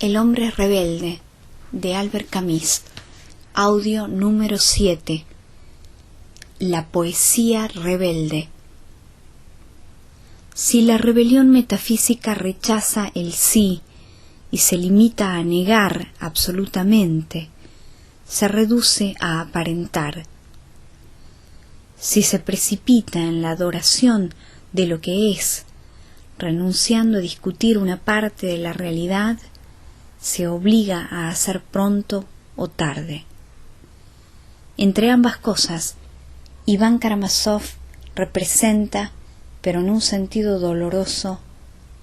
El hombre rebelde, de Albert Camus. Audio número 7. La poesía rebelde. Si la rebelión metafísica rechaza el sí y se limita a negar absolutamente, se reduce a aparentar. Si se precipita en la adoración de lo que es, renunciando a discutir una parte de la realidad, se obliga a hacer pronto o tarde. Entre ambas cosas, Iván Karamazov representa, pero en un sentido doloroso,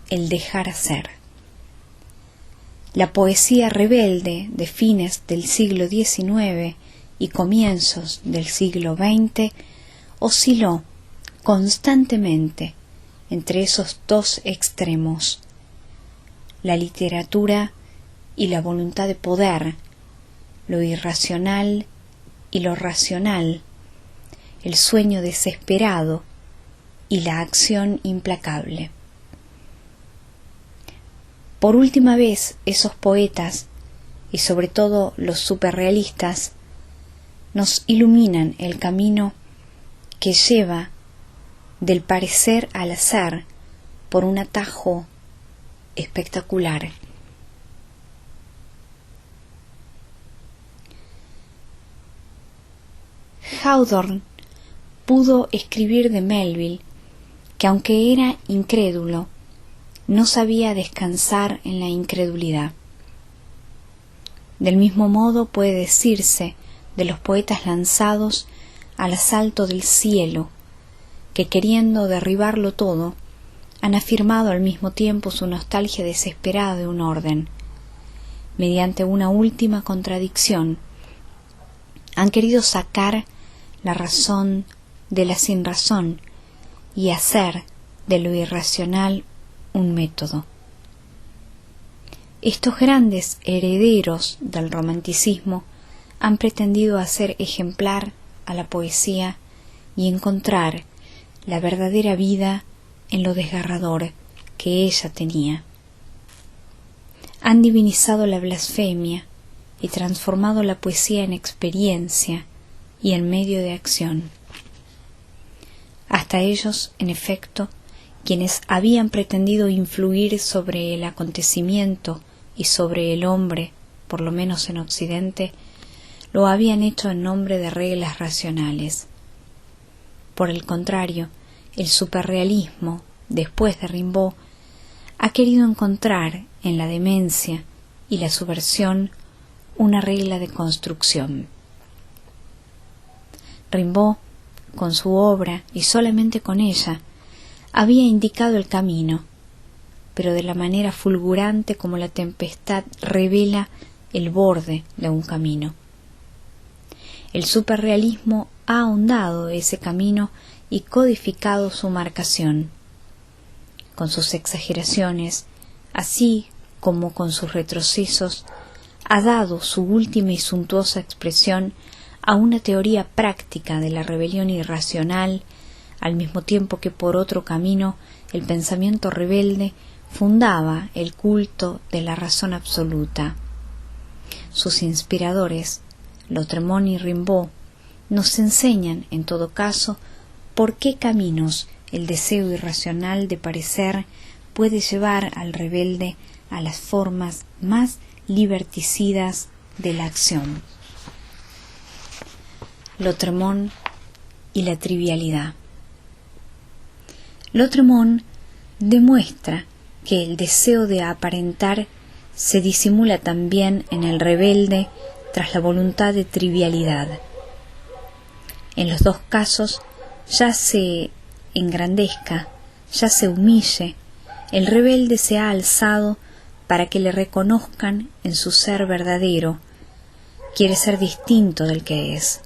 el dejar hacer. La poesía rebelde de fines del siglo XIX y comienzos del siglo XX osciló constantemente entre esos dos extremos, la literatura y la voluntad de poder, lo irracional y lo racional, el sueño desesperado y la acción implacable. Por última vez, esos poetas, y sobre todo los superrealistas, nos iluminan el camino que lleva del parecer al hacer por un atajo espectacular. Hawthorne pudo escribir de Melville que, aunque era incrédulo, no sabía descansar en la incredulidad. Del mismo modo puede decirse de los poetas lanzados al asalto del cielo, que queriendo derribarlo todo, han afirmado al mismo tiempo su nostalgia desesperada de un orden. Mediante una última contradicción, han querido sacar la razón de la sinrazón y hacer de lo irracional un método. Estos grandes herederos del romanticismo han pretendido hacer ejemplar a la poesía y encontrar la verdadera vida en lo desgarrador que ella tenía. Han divinizado la blasfemia y transformado la poesía en experiencia y en medio de acción. Hasta ellos, en efecto, quienes habían pretendido influir sobre el acontecimiento y sobre el hombre, por lo menos en Occidente, lo habían hecho en nombre de reglas racionales. Por el contrario, el superrealismo, después de Rimbaud, ha querido encontrar en la demencia y la subversión una regla de construcción. Rimbaud, con su obra y solamente con ella, había indicado el camino, pero de la manera fulgurante como la tempestad revela el borde de un camino. El superrealismo ha ahondado ese camino y codificado su marcación. Con sus exageraciones, así como con sus retrocesos, ha dado su última y suntuosa expresión a una teoría práctica de la rebelión irracional, al mismo tiempo que por otro camino el pensamiento rebelde fundaba el culto de la razón absoluta. Sus inspiradores, Lautréamont y Rimbaud, nos enseñan, en todo caso, por qué caminos el deseo irracional de parecer puede llevar al rebelde a las formas más liberticidas de la acción. Lautréamont y la trivialidad. Lautréamont demuestra que el deseo de aparentar se disimula también en el rebelde tras la voluntad de trivialidad. En los dos casos, ya se engrandezca, ya se humille, el rebelde se ha alzado para que le reconozcan en su ser verdadero, quiere ser distinto del que es.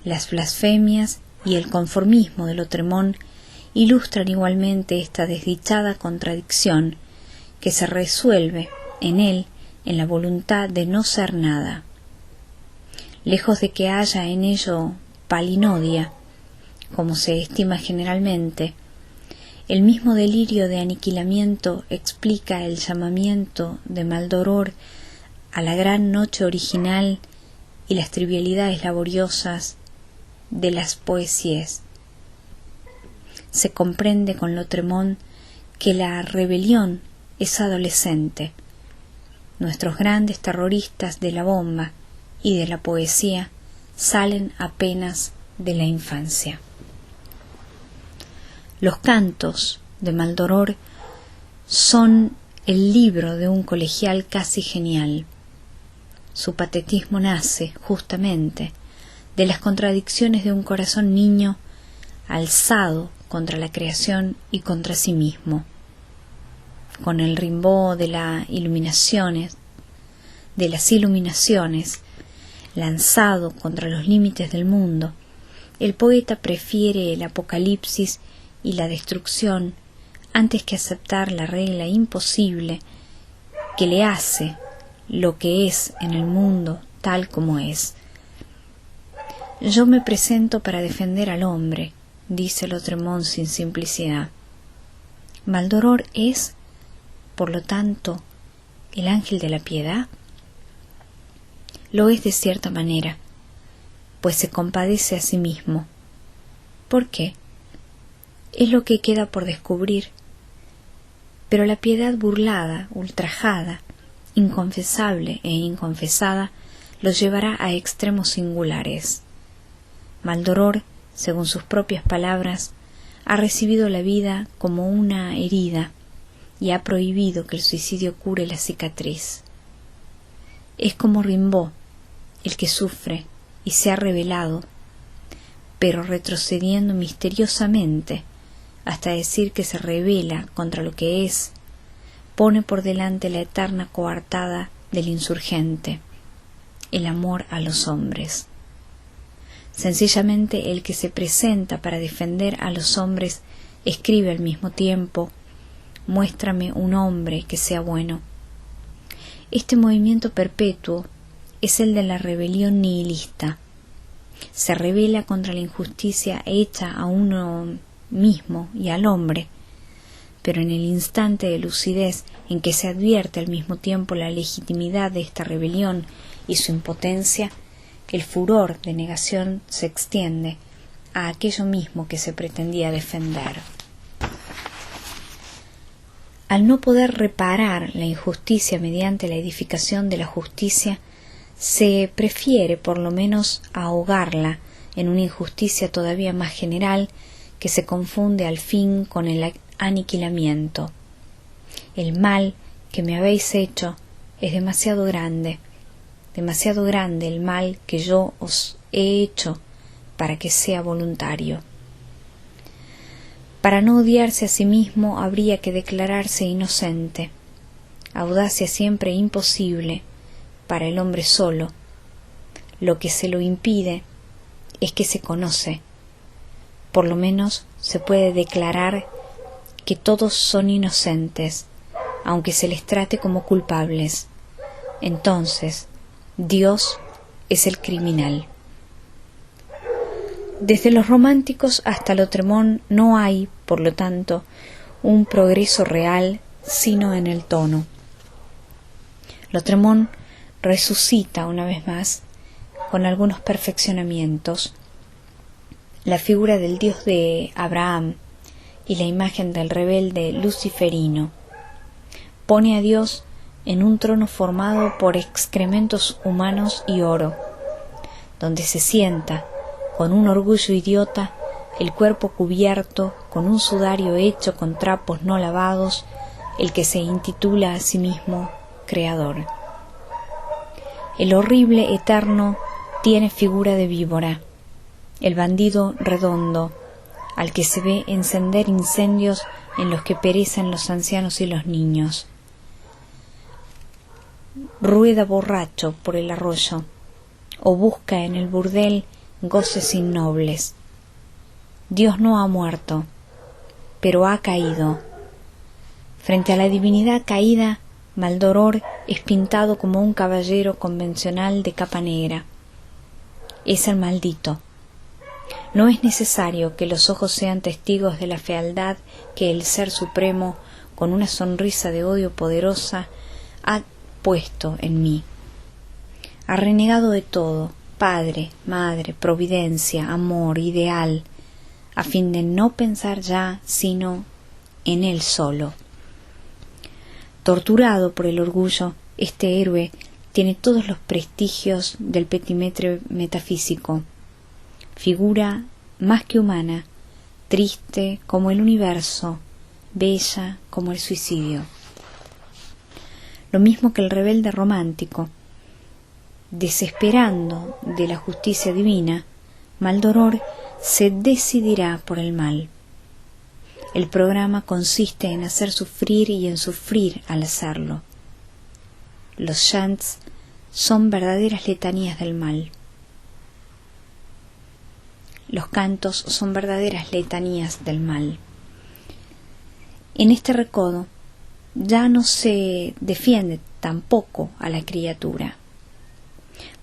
Las blasfemias y el conformismo de Lautréamont ilustran igualmente esta desdichada contradicción que se resuelve en él en la voluntad de no ser nada. Lejos de que haya en ello palinodia, como se estima generalmente, El mismo delirio de aniquilamiento explica el llamamiento de Maldoror a la gran noche original y las trivialidades laboriosas de las poesías. Se comprende con Lautréamont que la rebelión es adolescente. Nuestros grandes terroristas de la bomba y de la poesía salen apenas de la infancia. Los cantos de Maldoror son el libro de un colegial casi genial. Su patetismo nace, justamente, de las contradicciones de un corazón niño alzado contra la creación y contra sí mismo. Con el Rimbaud de las iluminaciones, lanzado contra los límites del mundo, el poeta prefiere el apocalipsis y la destrucción antes que aceptar la regla imposible que le hace lo que es en el mundo tal como es. Yo me presento para defender al hombre, dice Lautréamont sin simplicidad. Maldoror es, por lo tanto, el ángel de la piedad. Lo es de cierta manera, pues se compadece a sí mismo. ¿Por qué? Es lo que queda por descubrir. Pero la piedad burlada, ultrajada, inconfesable e inconfesada, los llevará a extremos singulares. Maldoror, según sus propias palabras, ha recibido la vida como una herida y ha prohibido que el suicidio cure la cicatriz. Es como Rimbaud, el que sufre y se ha rebelado, pero retrocediendo misteriosamente hasta decir que se rebela contra lo que es, pone por delante la eterna coartada del insurgente, el amor a los hombres. Sencillamente el que se presenta para defender a los hombres escribe al mismo tiempo: muéstrame un hombre que sea bueno. Este movimiento perpetuo es el de la rebelión nihilista. Se rebela contra la injusticia hecha a uno mismo y al hombre, pero en el instante de lucidez en que se advierte al mismo tiempo la legitimidad de esta rebelión y su impotencia, el furor de negación se extiende a aquello mismo que se pretendía defender. Al no poder reparar la injusticia mediante la edificación de la justicia, se prefiere por lo menos ahogarla en una injusticia todavía más general que se confunde al fin con el aniquilamiento. El mal que me habéis hecho es demasiado grande el mal que yo os he hecho para que sea voluntario. Para no odiarse a sí mismo habría que declararse inocente, audacia siempre imposible para el hombre solo. Lo que se lo impide es que se conoce. Por lo menos se puede declarar que todos son inocentes, aunque se les trate como culpables. Entonces, Dios es el criminal. Desde los románticos hasta Lautréamont no hay, por lo tanto, un progreso real sino en el tono. Lautréamont resucita una vez más, con algunos perfeccionamientos, la figura del Dios de Abraham y la imagen del rebelde luciferino. Pone a Dios en un trono formado por excrementos humanos y oro, donde se sienta, con un orgullo idiota, el cuerpo cubierto, con un sudario hecho con trapos no lavados, el que se intitula a sí mismo Creador. El horrible eterno tiene figura de víbora, el bandido redondo, al que se ve encender incendios en los que perecen los ancianos y los niños. Rueda borracho por el arroyo, o busca en el burdel goces innobles. Dios no ha muerto, pero ha caído. Frente a la divinidad caída, Maldoror es pintado como un caballero convencional de capa negra. Es el maldito. No es necesario que los ojos sean testigos de la fealdad que el Ser Supremo, con una sonrisa de odio poderosa, ha puesto en mí. Ha renegado de todo, padre, madre, providencia, amor, ideal, a fin de no pensar ya sino en él solo. Torturado por el orgullo, este héroe tiene todos los prestigios del petimetre metafísico. Figura más que humana, triste como el universo, bella como el suicidio. Lo mismo que el rebelde romántico, desesperando de la justicia divina, Maldoror se decidirá por el mal. El programa consiste en hacer sufrir y en sufrir al hacerlo. Los chants son verdaderas letanías del mal. Los cantos son verdaderas letanías del mal. En este recodo ya no se defiende tampoco a la criatura.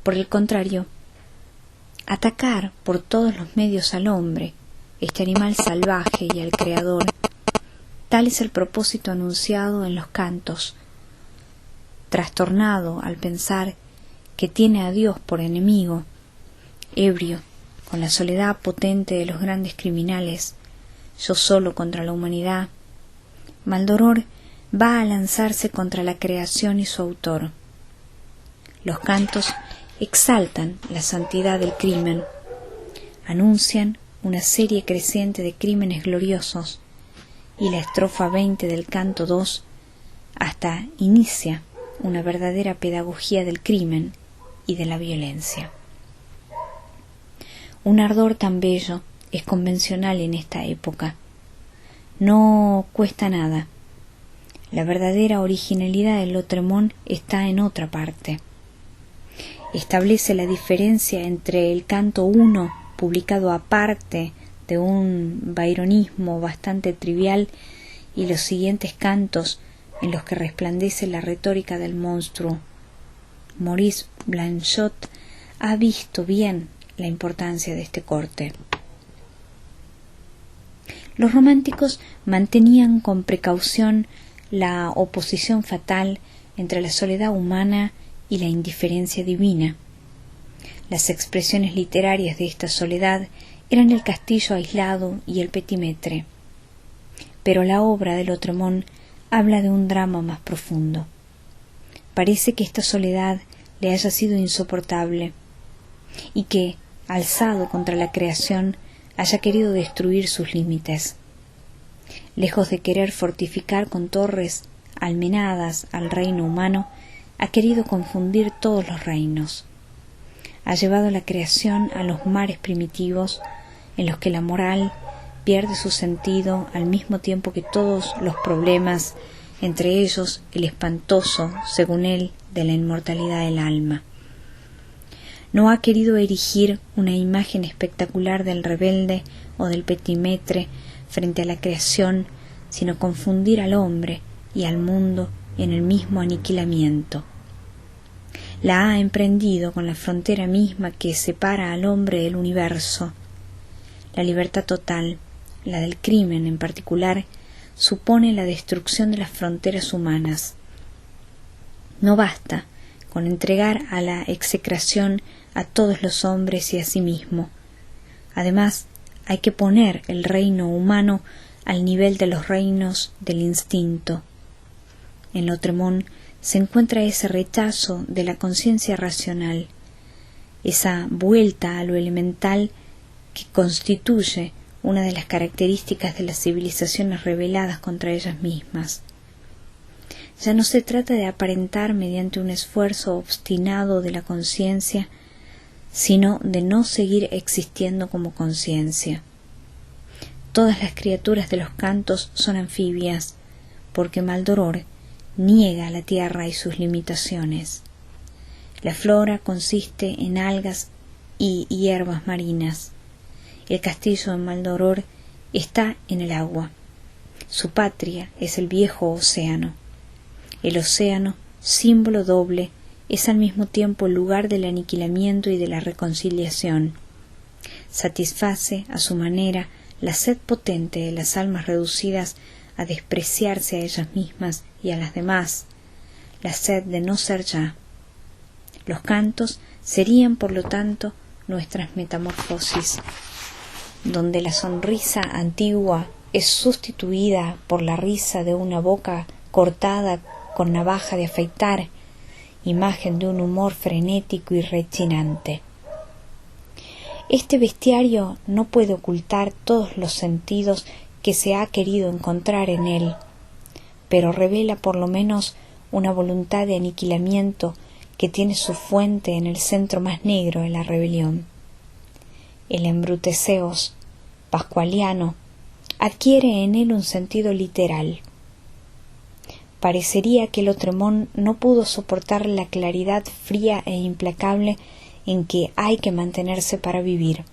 Por el contrario, atacar por todos los medios al hombre, este animal salvaje, y al Creador, tal es el propósito anunciado en los cantos. Trastornado al pensar que tiene a Dios por enemigo, ebrio con la soledad potente de los grandes criminales, yo solo contra la humanidad, Maldoror va a lanzarse contra la creación y su autor. Los cantos exaltan la santidad del crimen, anuncian una serie creciente de crímenes gloriosos, y la estrofa 20 del canto 2 hasta inicia una verdadera pedagogía del crimen y de la violencia. Un ardor tan bello es convencional en esta época. No cuesta nada. La verdadera originalidad del Lautréamont está en otra parte. Establece la diferencia entre el canto 1, publicado aparte de un byronismo bastante trivial, y los siguientes cantos en los que resplandece la retórica del monstruo. Maurice Blanchot ha visto bien la importancia de este corte. Los románticos mantenían con precaución la oposición fatal entre la soledad humana y la indiferencia divina. Las expresiones literarias de esta soledad eran el castillo aislado y el petimetre. Pero la obra de Lautréamont habla de un drama más profundo. Parece que esta soledad le haya sido insoportable y que, alzado contra la creación, haya querido destruir sus límites. Lejos de querer fortificar con torres almenadas al reino humano, ha querido confundir todos los reinos. Ha llevado la creación a los mares primitivos, en los que la moral pierde su sentido al mismo tiempo que todos los problemas, entre ellos el espantoso, según él, de la inmortalidad del alma. No ha querido erigir una imagen espectacular del rebelde o del petimetre frente a la creación, sino confundir al hombre y al mundo en el mismo aniquilamiento. La ha emprendido con la frontera misma que separa al hombre del universo. La libertad total, la del crimen en particular, supone la destrucción de las fronteras humanas. No basta con entregar a la execración a todos los hombres y a sí mismo. Además, hay que poner el reino humano al nivel de los reinos del instinto. En Lautréamont se encuentra ese rechazo de la conciencia racional, esa vuelta a lo elemental que constituye una de las características de las civilizaciones rebeladas contra ellas mismas. Ya no se trata de aparentar mediante un esfuerzo obstinado de la conciencia, sino de no seguir existiendo como conciencia. Todas las criaturas de los cantos son anfibias, porque Maldoror niega la tierra y sus limitaciones. La flora consiste en algas y hierbas marinas. El castillo de Maldoror está en el agua. Su patria es el viejo océano. El océano, símbolo doble, es al mismo tiempo el lugar del aniquilamiento y de la reconciliación. satisface a su manera la sed potente de las almas reducidas a despreciarse a ellas mismas y a las demás, la sed de no ser ya. Los cantos serían, por lo tanto, nuestras metamorfosis, donde la sonrisa antigua es sustituida por la risa de una boca cortada con navaja de afeitar, imagen de un humor frenético y rechinante. Este bestiario no puede ocultar todos los sentidos que se ha querido encontrar en él, pero revela por lo menos una voluntad de aniquilamiento que tiene su fuente en el centro más negro de la rebelión. El embruteceos pascualiano adquiere en él un sentido literal. Parecería que Lautremont no pudo soportar la claridad fría e implacable en que hay que mantenerse para vivir.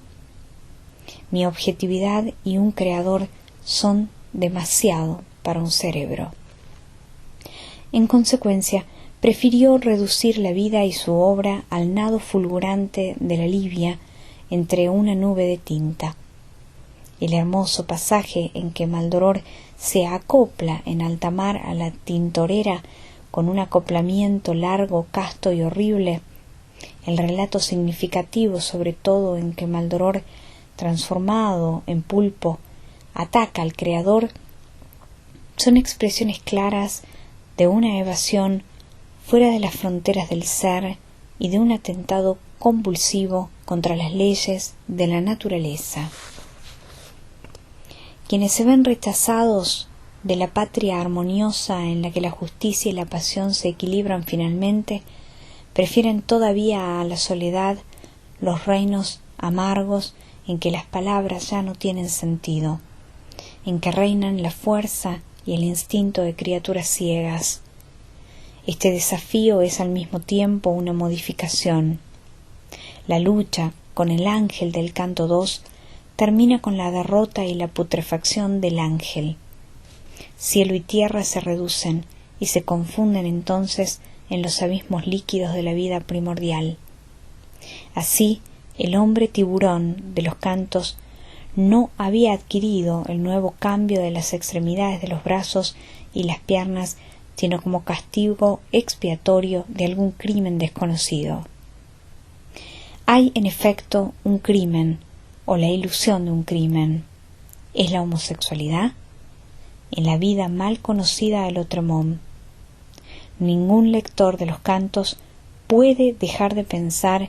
Mi objetividad y un creador son demasiado para un cerebro. En consecuencia, prefirió reducir la vida y su obra al nado fulgurante de la Libia entre una nube de tinta. El hermoso pasaje en que Maldoror se acopla en alta mar a la tintorera con un acoplamiento largo, casto y horrible, el relato significativo sobre todo en que Maldoror, transformado en pulpo, ataca al creador, son expresiones claras de una evasión fuera de las fronteras del ser y de un atentado convulsivo contra las leyes de la naturaleza. Quienes se ven rechazados de la patria armoniosa en la que la justicia y la pasión se equilibran finalmente, prefieren todavía a la soledad los reinos amargos en que las palabras ya no tienen sentido, en que reinan la fuerza y el instinto de criaturas ciegas. Este desafío es al mismo tiempo una modificación. La lucha con el ángel del canto 2 termina con la derrota y la putrefacción del ángel. Cielo y tierra se reducen y se confunden entonces en los abismos líquidos de la vida primordial. Así, el hombre tiburón de los cantos no había adquirido el nuevo cambio de las extremidades de los brazos y las piernas, sino como castigo expiatorio de algún crimen desconocido. Hay, en efecto, un crimen, o la ilusión de un crimen. ¿Es la homosexualidad? En la vida mal conocida de Lautremont, ningún lector de los cantos puede dejar de pensar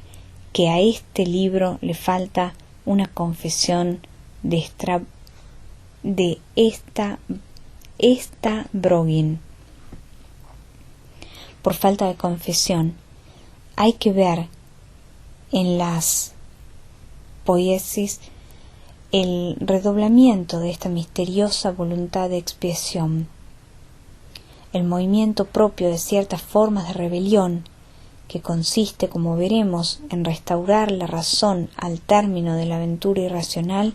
que a este libro le falta una confesión de esta Brogin. Por falta de confesión, hay que ver en las poiesis el redoblamiento de esta misteriosa voluntad de expiación, el movimiento propio de ciertas formas de rebelión, que consiste, como veremos, en restaurar la razón al término de la aventura irracional,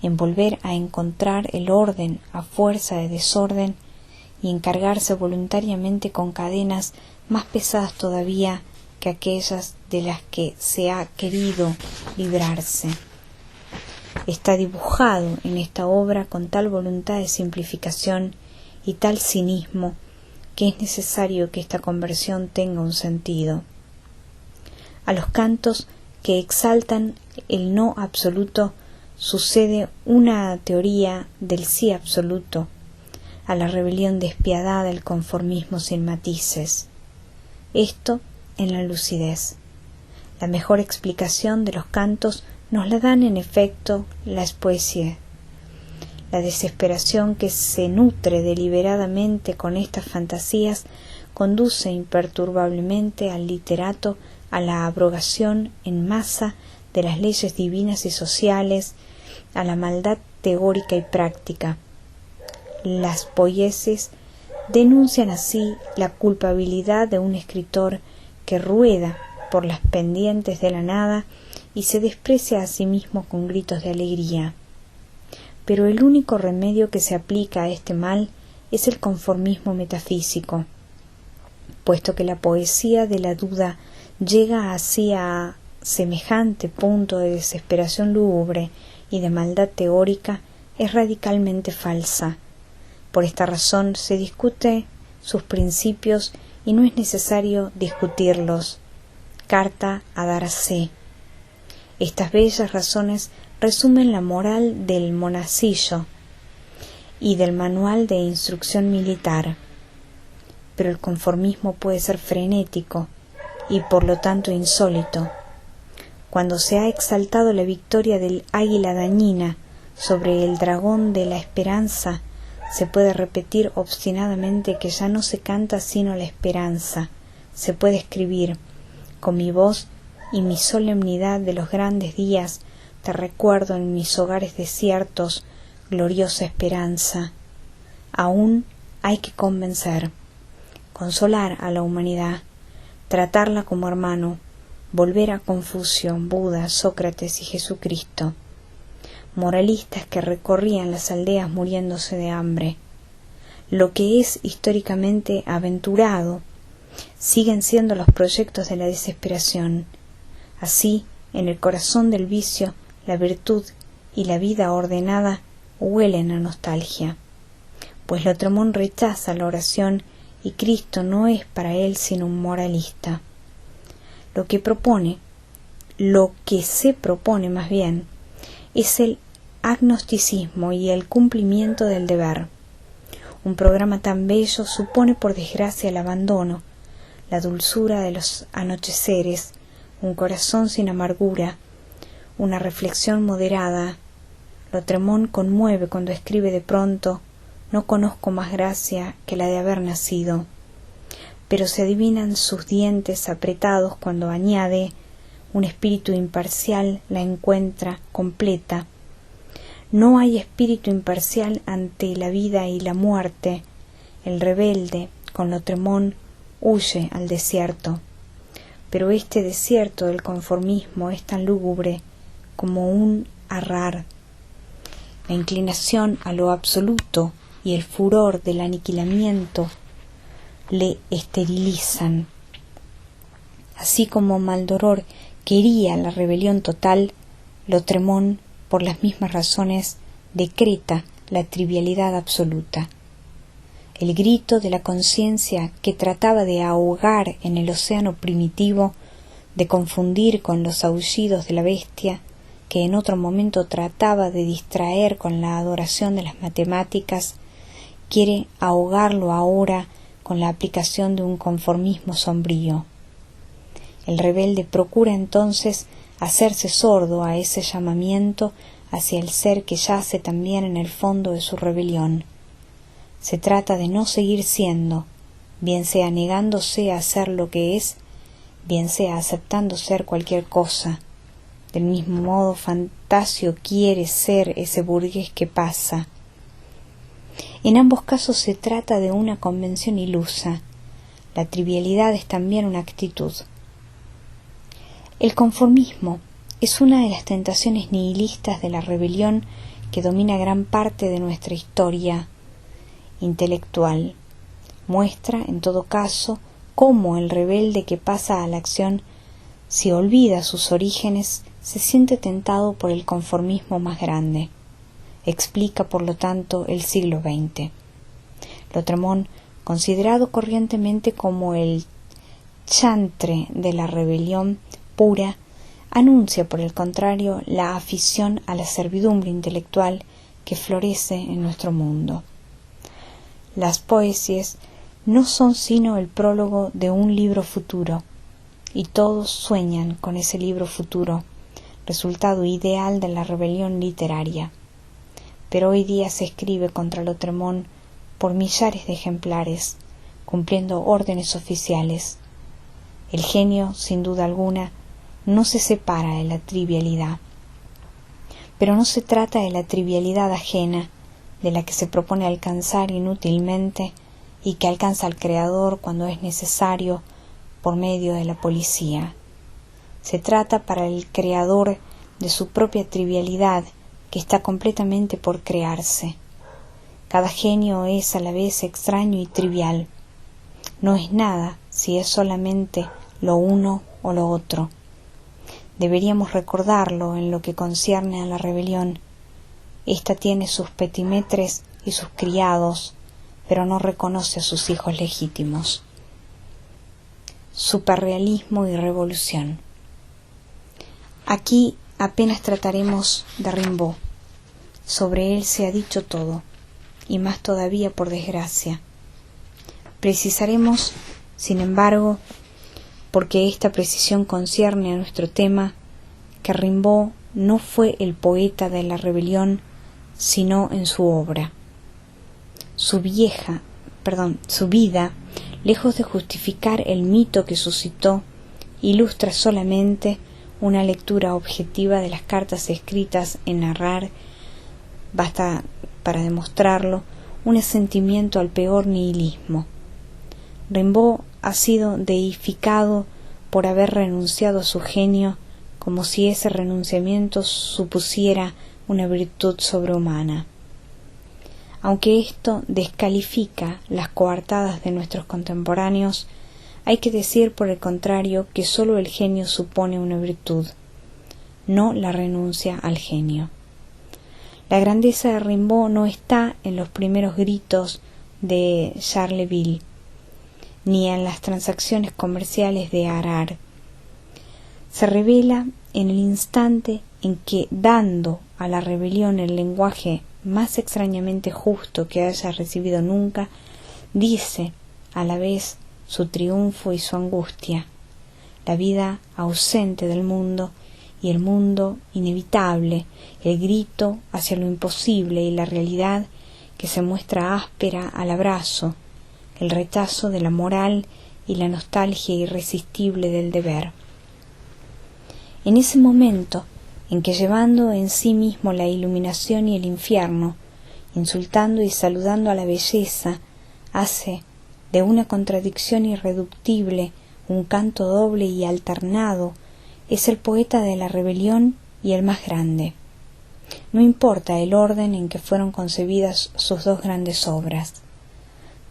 en volver a encontrar el orden a fuerza de desorden y encargarse voluntariamente con cadenas más pesadas todavía que aquellas de las que se ha querido librarse. Está dibujado en esta obra con tal voluntad de simplificación y tal cinismo que es necesario que esta conversión tenga un sentido. A los cantos que exaltan el no absoluto sucede una teoría del sí absoluto, a la rebelión despiadada del conformismo sin matices. Esto en la lucidez. La mejor explicación de los cantos nos la dan en efecto las poesías. La desesperación que se nutre deliberadamente con estas fantasías conduce imperturbablemente al literato a la abrogación en masa de las leyes divinas y sociales, a la maldad teórica y práctica. Las poiesis denuncian así la culpabilidad de un escritor que rueda por las pendientes de la nada y se desprecia a sí mismo con gritos de alegría. Pero el único remedio que se aplica a este mal es el conformismo metafísico, puesto que la poesía de la duda llega así a semejante punto de desesperación lúgubre y de maldad teórica es radicalmente falsa. Por esta razón se discute sus principios y no es necesario discutirlos. Carta a Daracé. Estas bellas razones resumen la moral del monacillo y del manual de instrucción militar. Pero el conformismo puede ser frenético y por lo tanto insólito. Cuando se ha exaltado la victoria del águila dañina sobre el dragón de la esperanza, se puede repetir obstinadamente que ya no se canta sino la esperanza. Se puede escribir: con mi voz y mi solemnidad de los grandes días te recuerdo en mis hogares desiertos, gloriosa esperanza. Aún hay que convencer, consolar a la humanidad, tratarla como hermano, volver a Confucio, Buda, Sócrates y Jesucristo, moralistas que recorrían las aldeas muriéndose de hambre. Lo que es históricamente aventurado siguen siendo los proyectos de la desesperación. Así, en el corazón del vicio, la virtud y la vida ordenada huelen a nostalgia, pues Lautréamont rechaza la oración y Cristo no es para él sino un moralista. Lo que se propone más bien, es el agnosticismo y el cumplimiento del deber. Un programa tan bello supone por desgracia el abandono, la dulzura de los anocheceres, un corazón sin amargura, una reflexión moderada. Lautréamont conmueve cuando escribe de pronto: no conozco más gracia que la de haber nacido. Pero se adivinan sus dientes apretados cuando añade: un espíritu imparcial la encuentra completa. No hay espíritu imparcial ante la vida y la muerte. El rebelde, con Lautréamont, huye al desierto. Pero este desierto del conformismo es tan lúgubre como un arrar. La inclinación a lo absoluto y el furor del aniquilamiento le esterilizan. Así como Maldoror quería la rebelión total, Lautréamont, por las mismas razones, decreta la trivialidad absoluta. El grito de la conciencia que trataba de ahogar en el océano primitivo, de confundir con los aullidos de la bestia, que en otro momento trataba de distraer con la adoración de las matemáticas, quiere ahogarlo ahora con la aplicación de un conformismo sombrío. El rebelde procura entonces hacerse sordo a ese llamamiento hacia el ser que yace también en el fondo de su rebelión. Se trata de no seguir siendo, bien sea negándose a ser lo que es, bien sea aceptando ser cualquier cosa. Del mismo modo, Fantasio quiere ser ese burgués que pasa. En ambos casos se trata de una convención ilusa. La trivialidad es también una actitud. El conformismo es una de las tentaciones nihilistas de la rebelión que domina gran parte de nuestra historia intelectual. Muestra, en todo caso, cómo el rebelde que pasa a la acción, si olvida sus orígenes, se siente tentado por el conformismo más grande. Explica, por lo tanto, el siglo XX. Lautréamont, considerado corrientemente como el chantre de la rebelión pura, anuncia, por el contrario, la afición a la servidumbre intelectual que florece en nuestro mundo. Las poesías no son sino el prólogo de un libro futuro, y todos sueñan con ese libro futuro, resultado ideal de la rebelión literaria. Pero hoy día se escribe contra Lautréamont por millares de ejemplares, cumpliendo órdenes oficiales. El genio, sin duda alguna, no se separa de la trivialidad. Pero no se trata de la trivialidad ajena, de la que se propone alcanzar inútilmente y que alcanza al creador cuando es necesario por medio de la policía. Se trata para el creador de su propia trivialidad que está completamente por crearse. Cada genio es a la vez extraño y trivial. No es nada si es solamente lo uno o lo otro. Deberíamos recordarlo en lo que concierne a la rebelión. Ésta tiene sus petimetres y sus criados, pero no reconoce a sus hijos legítimos. Superrealismo y revolución. Aquí apenas trataremos de Rimbaud. Sobre él se ha dicho todo, y más todavía por desgracia. Precisaremos, sin embargo, porque esta precisión concierne a nuestro tema, que Rimbaud no fue el poeta de la rebelión, sino en su obra. Su vida, lejos de justificar el mito que suscitó, ilustra solamente una lectura objetiva de las cartas escritas en Arrar. Basta para demostrarlo un asentimiento al peor nihilismo. Rimbaud ha sido deificado por haber renunciado a su genio, como si ese renunciamiento supusiera una virtud sobrehumana. Aunque esto descalifica las coartadas de nuestros contemporáneos, hay que decir por el contrario que sólo el genio supone una virtud, no la renuncia al genio. La grandeza de Rimbaud no está en los primeros gritos de Charleville, ni en las transacciones comerciales de Arrar. Se revela en el instante en que, dando a la rebelión el lenguaje más extrañamente justo que haya recibido nunca, dice a la vez su triunfo y su angustia, la vida ausente del mundo y el mundo inevitable, el grito hacia lo imposible y la realidad que se muestra áspera al abrazo, el rechazo de la moral y la nostalgia irresistible del deber. En ese momento en que, llevando en sí mismo la iluminación y el infierno, insultando y saludando a la belleza, hace de una contradicción irreductible un canto doble y alternado, es el poeta de la rebelión y el más grande. No importa el orden en que fueron concebidas sus dos grandes obras.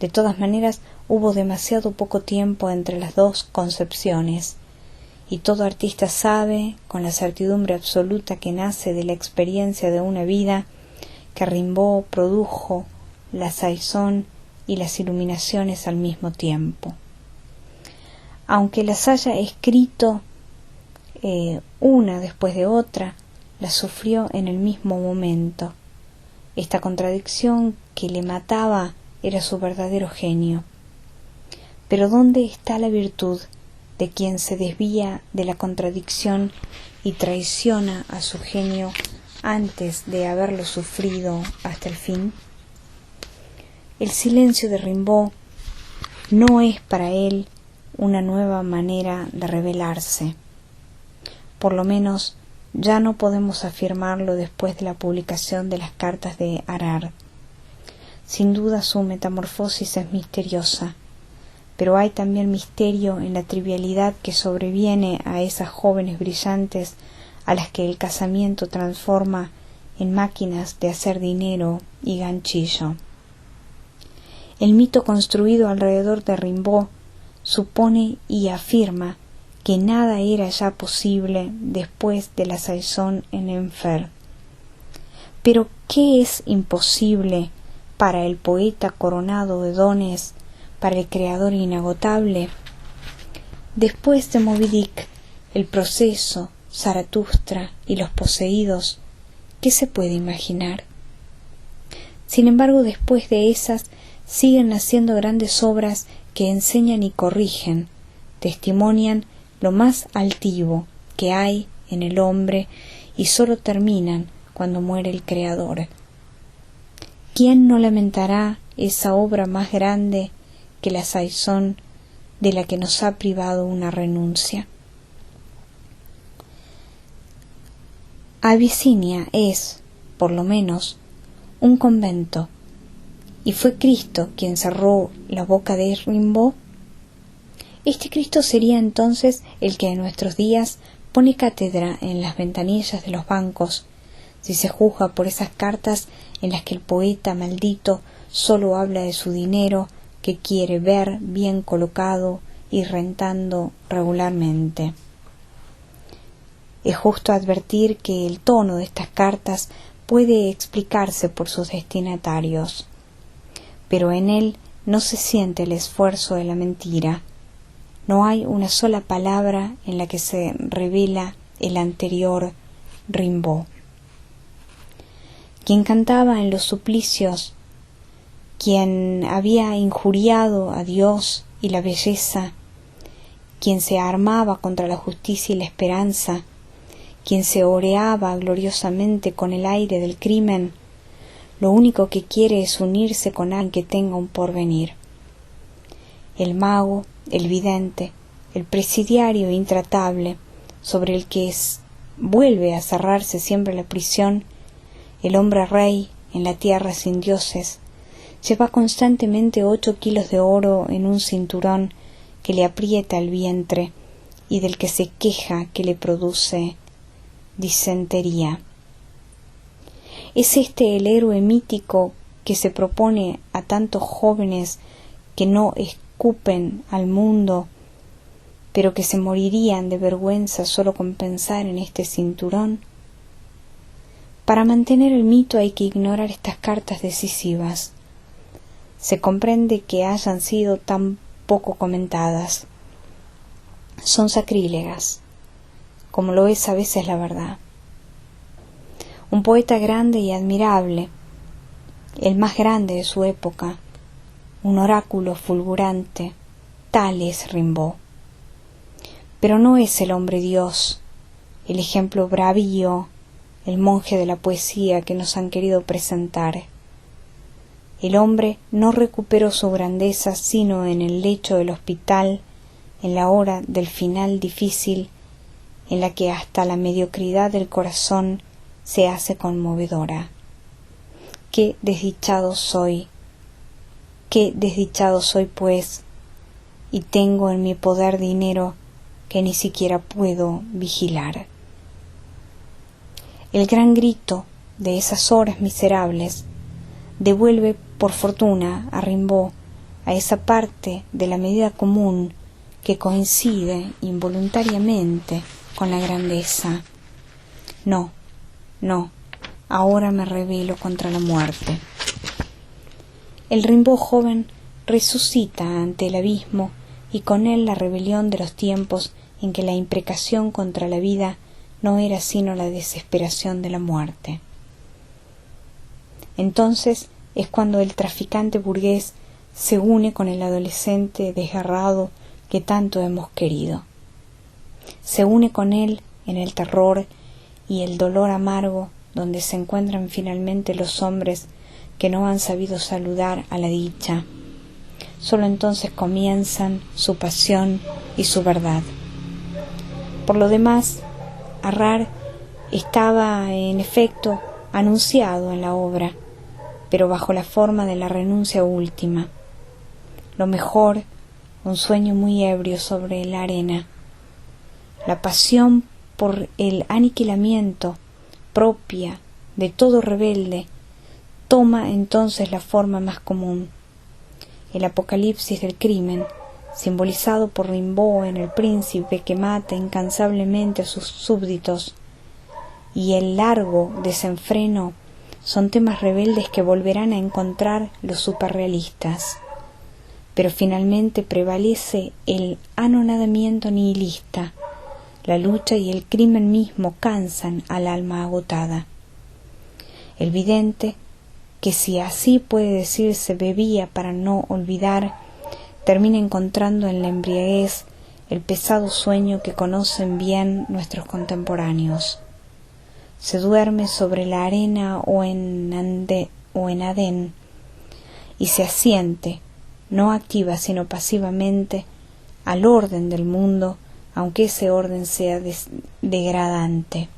De todas maneras, hubo demasiado poco tiempo entre las dos concepciones, y todo artista sabe, con la certidumbre absoluta que nace de la experiencia de una vida, que Rimbaud produjo la saison y las iluminaciones al mismo tiempo. Aunque las haya escrito una después de otra, las sufrió en el mismo momento. Esta contradicción que le mataba era su verdadero genio. Pero ¿dónde está la virtud de quien se desvía de la contradicción y traiciona a su genio antes de haberlo sufrido hasta el fin? El silencio de Rimbaud no es para él una nueva manera de revelarse. Por lo menos ya no podemos afirmarlo después de la publicación de las cartas de Arrar. Sin duda su metamorfosis es misteriosa, pero hay también misterio en la trivialidad que sobreviene a esas jóvenes brillantes a las que el casamiento transforma en máquinas de hacer dinero y ganchillo. El mito construido alrededor de Rimbaud supone y afirma que nada era ya posible después de la saison en Enfer. Pero ¿qué es imposible para el poeta coronado de dones, para el creador inagotable? Después de Moby Dick, el proceso, Zaratustra y los poseídos, ¿qué se puede imaginar? Sin embargo, después de esas siguen naciendo grandes obras que enseñan y corrigen, testimonian lo más altivo que hay en el hombre y sólo terminan cuando muere el creador. ¿Quién no lamentará esa obra más grande que la saison de la que nos ha privado una renuncia? Abisinia es, por lo menos, un convento, y fue Cristo quien cerró la boca de Rimbaud. Este Cristo sería entonces el que en nuestros días pone cátedra en las ventanillas de los bancos, si se juzga por esas cartas en las que el poeta maldito sólo habla de su dinero que quiere ver bien colocado y rentando regularmente. Es justo advertir que el tono de estas cartas puede explicarse por sus destinatarios, pero en él no se siente el esfuerzo de la mentira. No hay una sola palabra en la que se revela el anterior Rimbaud. Quien cantaba en los suplicios, quien había injuriado a Dios y la belleza, quien se armaba contra la justicia y la esperanza, quien se oreaba gloriosamente con el aire del crimen, lo único que quiere es unirse con alguien que tenga un porvenir. El mago, el vidente, el presidiario intratable, sobre el que vuelve a cerrarse siempre la prisión, el hombre rey en la tierra sin dioses, lleva constantemente 8 kilos de oro en un cinturón que le aprieta el vientre y del que se queja que le produce disentería. ¿Es este el héroe mítico que se propone a tantos jóvenes que no escupen al mundo, pero que se morirían de vergüenza solo con pensar en este cinturón? Para mantener el mito hay que ignorar estas cartas decisivas. Se comprende que hayan sido tan poco comentadas. Son sacrílegas, como lo es a veces la verdad. Un poeta grande y admirable, el más grande de su época, un oráculo fulgurante, tal es Rimbaud. Pero no es el hombre Dios, el ejemplo bravío, el monje de la poesía que nos han querido presentar. El hombre no recuperó su grandeza sino en el lecho del hospital, en la hora del final difícil, en la que hasta la mediocridad del corazón se hace conmovedora. Qué desdichado soy pues, y tengo en mi poder dinero que ni siquiera puedo vigilar. El gran grito de esas horas miserables devuelve por fortuna a Rimbaud a esa parte de la medida común que coincide involuntariamente con la grandeza. No, ahora me rebelo contra la muerte. El Rimbaud joven resucita ante el abismo y con él la rebelión de los tiempos en que la imprecación contra la vida no era sino la desesperación de la muerte. Entonces es cuando el traficante burgués se une con el adolescente desgarrado que tanto hemos querido. Se une con él en el terror y el dolor amargo donde se encuentran finalmente los hombres que no han sabido saludar a la dicha. Sólo entonces comienzan su pasión y su verdad. Por lo demás, Harrar estaba en efecto anunciado en la obra, pero bajo la forma de la renuncia última. Lo mejor, un sueño muy ebrio sobre la arena. La pasión por el aniquilamiento propia de todo rebelde toma entonces la forma más común. El apocalipsis del crimen, simbolizado por Rimbaud en el príncipe que mata incansablemente a sus súbditos, y el largo desenfreno son temas rebeldes que volverán a encontrar los superrealistas. Pero finalmente prevalece el anonadamiento nihilista. La lucha y el crimen mismo cansan al alma agotada. El vidente, que si así puede decirse bebía para no olvidar, termina encontrando en la embriaguez el pesado sueño que conocen bien nuestros contemporáneos. Se duerme sobre la arena o en Adén y se asiente, no activa sino pasivamente, al orden del mundo, aunque ese orden sea degradante.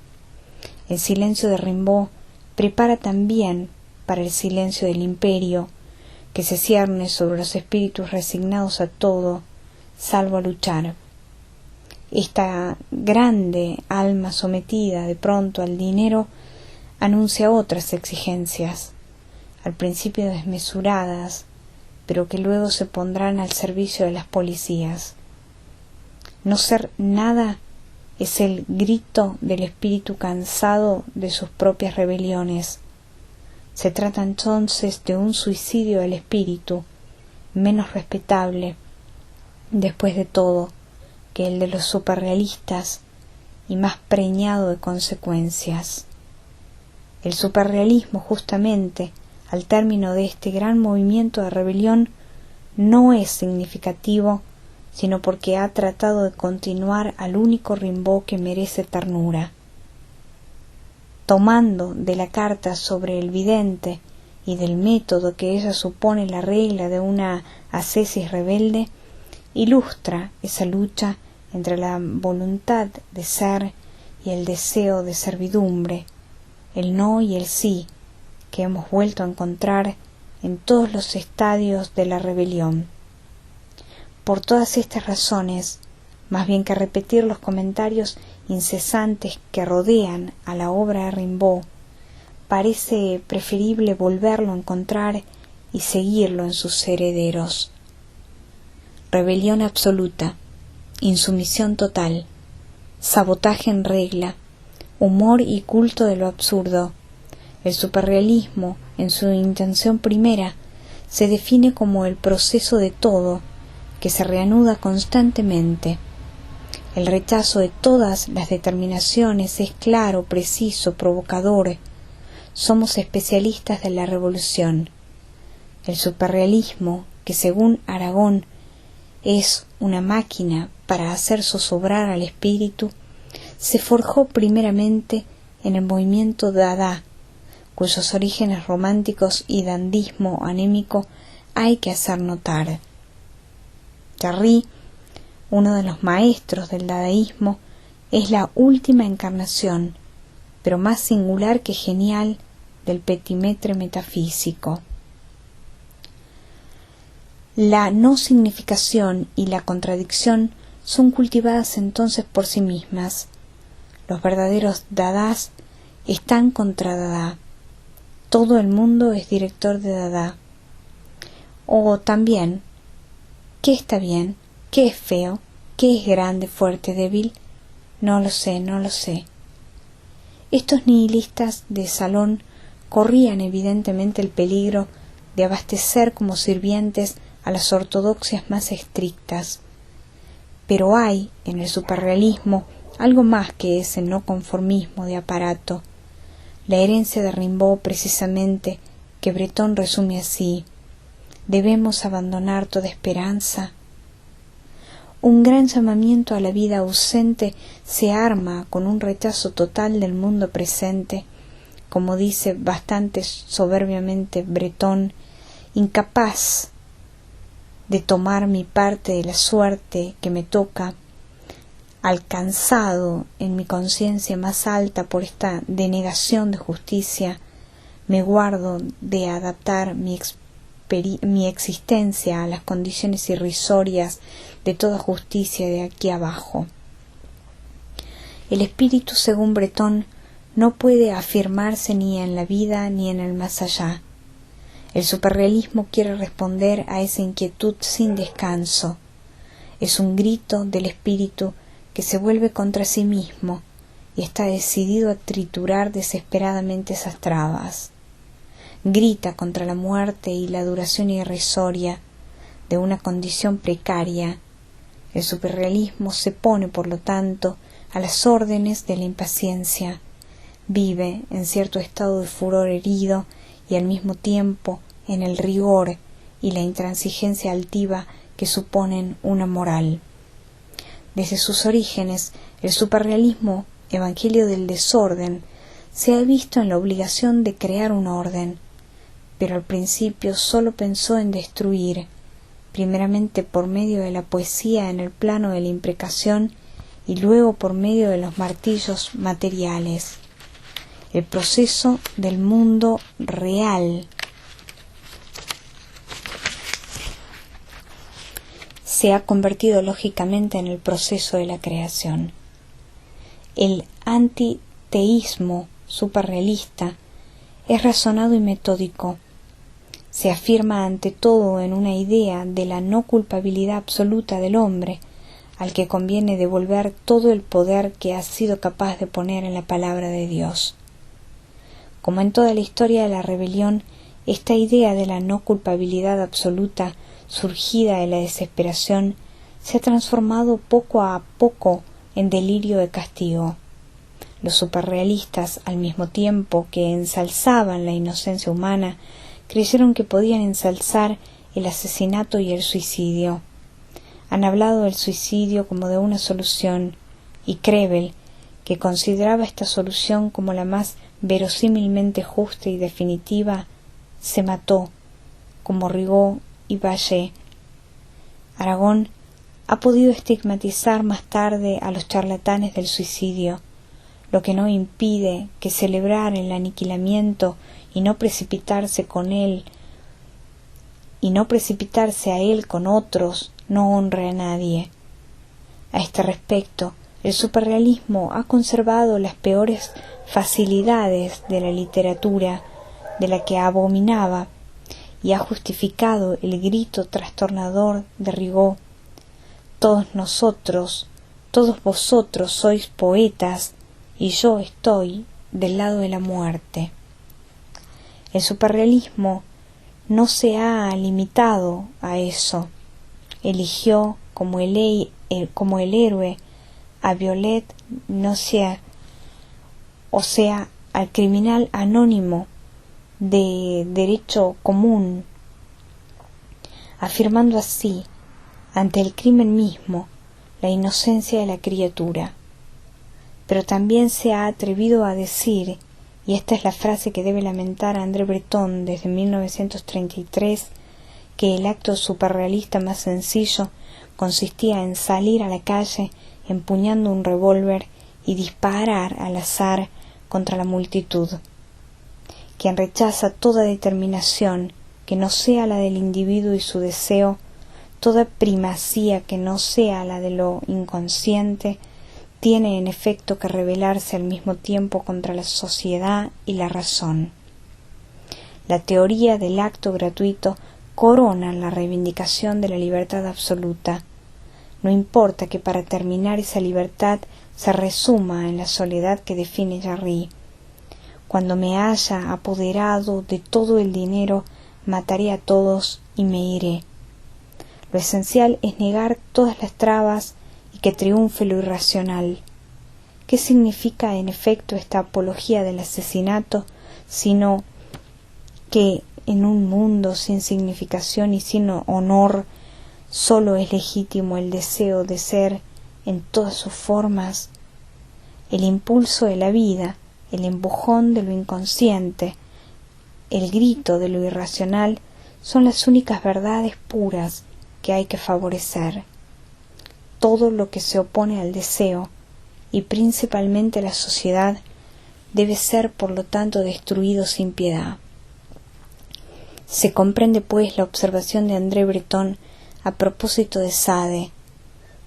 El silencio de Rimbaud prepara también para el silencio del imperio, que se cierne sobre los espíritus resignados a todo, salvo a luchar. Esta grande alma sometida de pronto al dinero anuncia otras exigencias, al principio desmesuradas, pero que luego se pondrán al servicio de las policías. No ser nada es el grito del espíritu cansado de sus propias rebeliones. Se trata entonces de un suicidio del espíritu, menos respetable, después de todo, que el de los superrealistas y más preñado de consecuencias. El superrealismo, justamente, al término de este gran movimiento de rebelión, no es significativo, sino porque ha tratado de continuar al único Rimbaud que merece ternura. Tomando de la carta sobre el vidente y del método que ella supone la regla de una ascesis rebelde, ilustra esa lucha entre la voluntad de ser y el deseo de servidumbre, el no y el sí, que hemos vuelto a encontrar en todos los estadios de la rebelión. Por todas estas razones, más bien que repetir los comentarios incesantes que rodean a la obra de Rimbaud, parece preferible volverlo a encontrar y seguirlo en sus herederos. Rebelión absoluta, insumisión total, sabotaje en regla, humor y culto de lo absurdo. El superrealismo, en su intención primera, se define como el proceso de todo, que se reanuda constantemente. El rechazo de todas las determinaciones es claro, preciso, provocador. Somos especialistas de la revolución. El superrealismo, que según Aragón es una máquina para hacer zozobrar al espíritu, se forjó primeramente en el movimiento Dada, cuyos orígenes románticos y dandismo anémico hay que hacer notar. Jarry, uno de los maestros del dadaísmo, es la última encarnación, pero más singular que genial, del petimetre metafísico. La no significación y la contradicción son cultivadas entonces por sí mismas. Los verdaderos dadás están contra Dada. Todo el mundo es director de Dada. O también, ¿qué está bien? ¿Qué es feo? ¿Qué es grande, fuerte, débil? No lo sé, no lo sé. Estos nihilistas de salón corrían evidentemente el peligro de abastecer como sirvientes a las ortodoxias más estrictas. Pero hay en el superrealismo algo más que ese no conformismo de aparato. La herencia de Rimbaud, precisamente, que Breton resume así: debemos abandonar toda esperanza. Un gran llamamiento a la vida ausente se arma con un rechazo total del mundo presente, como dice bastante soberbiamente Breton, incapaz de tomar mi parte de la suerte que me toca, alcanzado en mi conciencia más alta por esta denegación de justicia, me guardo de adaptar mi existencia a las condiciones irrisorias de toda justicia de aquí abajo. El espíritu, según Breton, no puede afirmarse ni en la vida ni en el más allá. El superrealismo quiere responder a esa inquietud sin descanso. Es un grito del espíritu que se vuelve contra sí mismo y está decidido a triturar desesperadamente esas trabas. Grita contra la muerte y la duración irrisoria de una condición precaria. El superrealismo se pone, por lo tanto, a las órdenes de la impaciencia. Vive en cierto estado de furor herido y al mismo tiempo en el rigor y la intransigencia altiva que suponen una moral. Desde sus orígenes, el superrealismo, evangelio del desorden, se ha visto en la obligación de crear un orden, pero al principio sólo pensó en destruir, primeramente por medio de la poesía en el plano de la imprecación y luego por medio de los martillos materiales. El proceso del mundo real se ha convertido lógicamente en el proceso de la creación. El antiteísmo superrealista es razonado y metódico. Se afirma ante todo en una idea de la no culpabilidad absoluta del hombre, al que conviene devolver todo el poder que ha sido capaz de poner en la palabra de Dios. Como en toda la historia de la rebelión, esta idea de la no culpabilidad absoluta, surgida de la desesperación, se ha transformado poco a poco en delirio de castigo. Los superrealistas, al mismo tiempo que ensalzaban la inocencia humana, creyeron que podían ensalzar el asesinato y el suicidio. Han hablado del suicidio como de una solución, y Krevel, que consideraba esta solución como la más verosímilmente justa y definitiva, se mató, como Rigaud y Vallée. Aragón ha podido estigmatizar más tarde a los charlatanes del suicidio, lo que no impide que celebrar el aniquilamiento y no precipitarse a él con otros no honre a nadie. A este respecto, el superrealismo ha conservado las peores facilidades de la literatura de la que abominaba y ha justificado el grito trastornador de Rigaud: todos vosotros sois poetas y yo estoy del lado de la muerte. El superrealismo no se ha limitado a eso. Eligió como el héroe a Violette Nozière, o sea, al criminal anónimo de derecho común, afirmando así, ante el crimen mismo, la inocencia de la criatura. Pero también se ha atrevido a decir, y esta es la frase que debe lamentar a André Breton desde 1933, que el acto superrealista más sencillo consistía en salir a la calle empuñando un revólver y disparar al azar contra la multitud. Quien rechaza toda determinación que no sea la del individuo y su deseo, toda primacía que no sea la de lo inconsciente, tiene en efecto que rebelarse al mismo tiempo contra la sociedad y la razón. La teoría del acto gratuito corona la reivindicación de la libertad absoluta. No importa que para terminar esa libertad se resuma en la soledad que define Jarry. Cuando me haya apoderado de todo el dinero, mataré a todos y me iré. Lo esencial es negar todas las trabas y que triunfe lo irracional. ¿Qué significa en efecto esta apología del asesinato, sino que en un mundo sin significación y sin honor, solo es legítimo el deseo de ser en todas sus formas? El impulso de la vida, el empujón de lo inconsciente, el grito de lo irracional son las únicas verdades puras que hay que favorecer. Todo lo que se opone al deseo, y principalmente la sociedad, debe ser por lo tanto destruido sin piedad. Se comprende pues la observación de André Breton a propósito de Sade.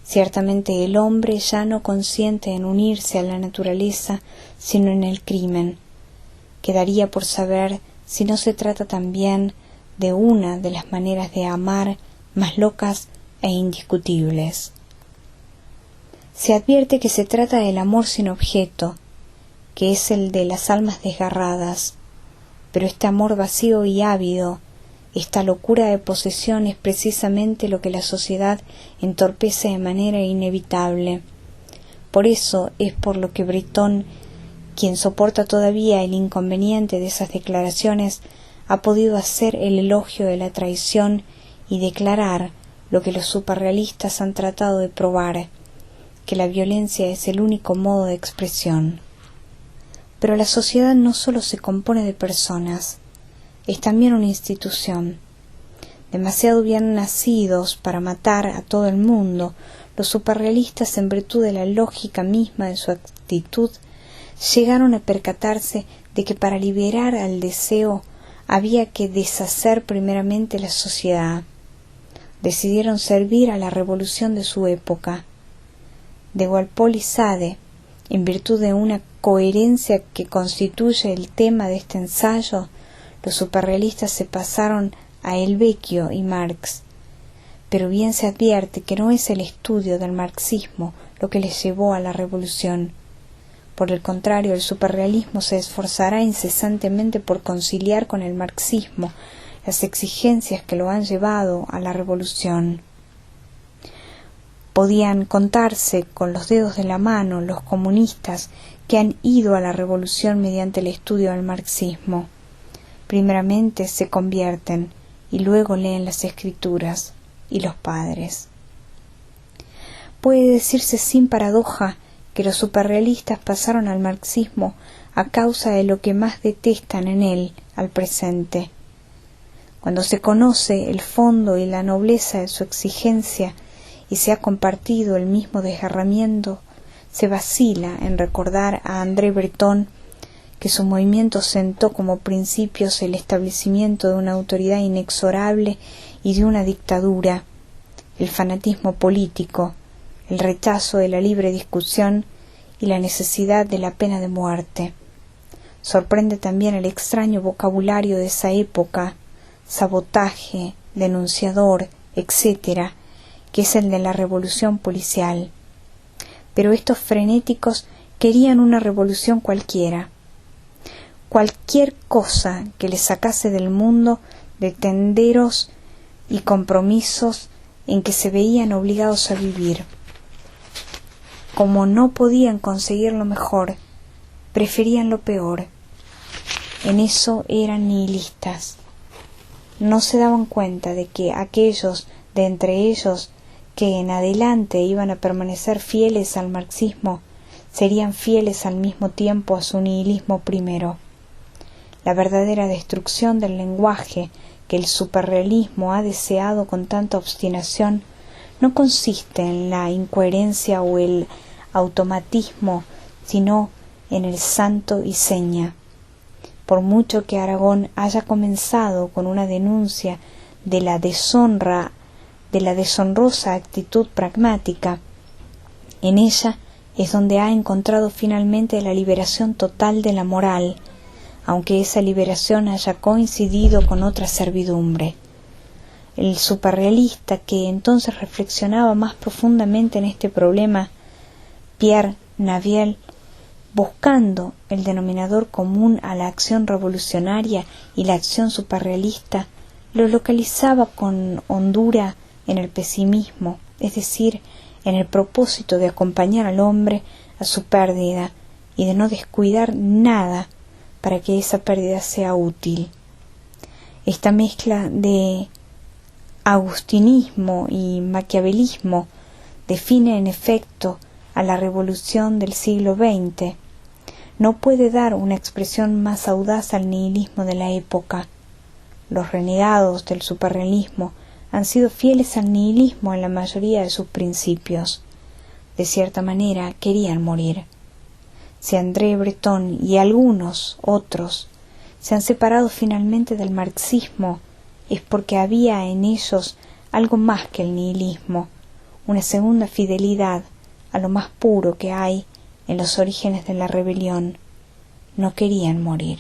Ciertamente el hombre ya no consiente en unirse a la naturaleza sino en el crimen. Quedaría por saber si no se trata también de una de las maneras de amar más locas e indiscutibles. Se advierte que se trata del amor sin objeto, que es el de las almas desgarradas, pero este amor vacío y ávido, esta locura de posesión es precisamente lo que la sociedad entorpece de manera inevitable. Por eso es por lo que Breton, quien soporta todavía el inconveniente de esas declaraciones, ha podido hacer el elogio de la traición y declarar lo que los superrealistas han tratado de probar, que la violencia es el único modo de expresión. Pero la sociedad no solo se compone de personas, es también una institución. Demasiado bien nacidos para matar a todo el mundo, los superrealistas, en virtud de la lógica misma de su actitud, llegaron a percatarse de que para liberar al deseo había que deshacer primeramente la sociedad. Decidieron servir a la revolución de su época. De Walpole y Sade, en virtud de una coherencia que constituye el tema de este ensayo, los superrealistas se pasaron a El Vecchio y Marx. pero bien se advierte que no es el estudio del marxismo lo que les llevó a la revolución. Por el contrario, el superrealismo se esforzará incesantemente por conciliar con el marxismo las exigencias que lo han llevado a la revolución. Podían contarse con los dedos de la mano los comunistas que han ido a la revolución mediante el estudio del marxismo. Primeramente se convierten y luego leen las escrituras y los padres. Puede decirse sin paradoja que los superrealistas pasaron al marxismo a causa de lo que más detestan en él al presente. Cuando se conoce el fondo y la nobleza de su exigencia y se ha compartido el mismo desgarramiento, se vacila en recordar a André Breton que su movimiento sentó como principios el establecimiento de una autoridad inexorable y de una dictadura, el fanatismo político, el rechazo de la libre discusión y la necesidad de la pena de muerte. Sorprende también el extraño vocabulario de esa época, sabotaje, denunciador, etc., que es el de la revolución policial. Pero estos frenéticos querían una revolución cualquiera, cualquier cosa que les sacase del mundo de tenderos y compromisos en que se veían obligados a vivir. Como no podían conseguir lo mejor, preferían lo peor. En eso eran nihilistas. No se daban cuenta de que aquellos de entre ellos que en adelante iban a permanecer fieles al marxismo serían fieles al mismo tiempo a su nihilismo primero. La verdadera destrucción del lenguaje que el superrealismo ha deseado con tanta obstinación no consiste en la incoherencia o el automatismo, sino en el santo y seña. Por mucho que Aragón haya comenzado con una denuncia de la deshonrosa actitud pragmática, en ella es donde ha encontrado finalmente la liberación total de la moral, aunque esa liberación haya coincidido con otra servidumbre. El superrealista que entonces reflexionaba más profundamente en este problema, Pierre Navier, buscando el denominador común a la acción revolucionaria y la acción superrealista, lo localizaba con hondura en el pesimismo, es decir, en el propósito de acompañar al hombre a su pérdida y de no descuidar nada para que esa pérdida sea útil. Esta mezcla de agustinismo y maquiavelismo define en efecto a la revolución del siglo XX. No puede dar una expresión más audaz al nihilismo de la época. Los renegados del superrealismo han sido fieles al nihilismo en la mayoría de sus principios. De cierta manera querían morir. Si André Breton y algunos otros se han separado finalmente del marxismo, es porque había en ellos algo más que el nihilismo, una segunda fidelidad a lo más puro que hay en los orígenes de la rebelión. No querían morir.